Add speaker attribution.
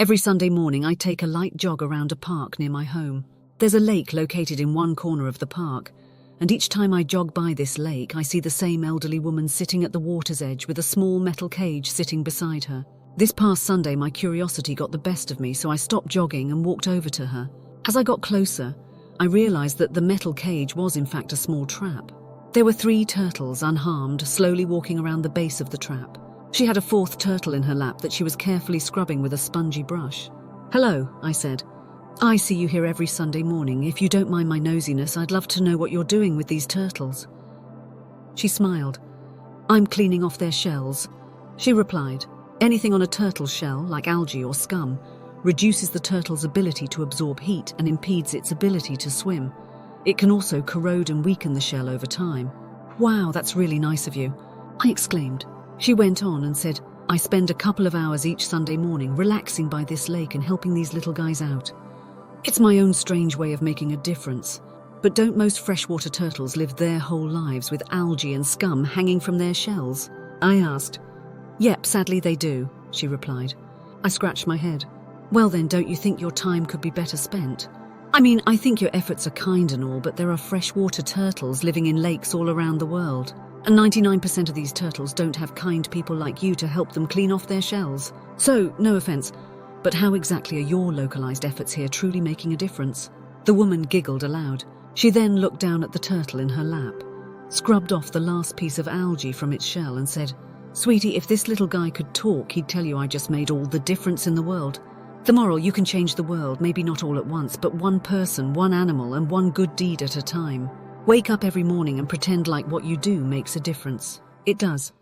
Speaker 1: Every Sunday morning I take a light jog around a park near my home. There's a lake located in one corner of the park, and each time I jog by this lake I see the same elderly woman sitting at the water's edge with a small metal cage sitting beside her. This past Sunday my curiosity got the best of me, so I stopped jogging and walked over to her. As I got closer, I realized that the metal cage was in fact a small trap. There were 3 turtles, unharmed, slowly walking around the base of the trap. She had a 4th turtle in her lap that she was carefully scrubbing with a spongy brush. "Hello," I said. "I see you here every Sunday morning. If you don't mind my nosiness, I'd love to know what you're doing with these turtles." She smiled. "I'm cleaning off their shells," she replied. "Anything on a turtle's shell, like algae or scum, reduces the turtle's ability to absorb heat and impedes its ability to swim. It can also corrode and weaken the shell over time." "Wow, that's really nice of you," I exclaimed. She went on and said, "I spend a couple of hours each Sunday morning relaxing by this lake and helping these little guys out. It's my own strange way of making a difference. But don't most freshwater turtles live their whole lives with algae and scum hanging from their shells?" I asked. "Yep, sadly they do," she replied. I scratched my head. "Well then, don't you think your time could be better spent? I mean, I think your efforts are kind and all, but there are freshwater turtles living in lakes all around the world. And 99% of these turtles don't have kind people like you to help them clean off their shells. So, no offense, but how exactly are your localized efforts here truly making a difference?" The woman giggled aloud. She then looked down at the turtle in her lap, scrubbed off the last piece of algae from its shell and said, "Sweetie, if this little guy could talk, he'd tell you I just made all the difference in the world. The moral, you can change the world, maybe not all at once, but one person, one animal, and one good deed at a time. Wake up every morning and pretend like what you do makes a difference. It does."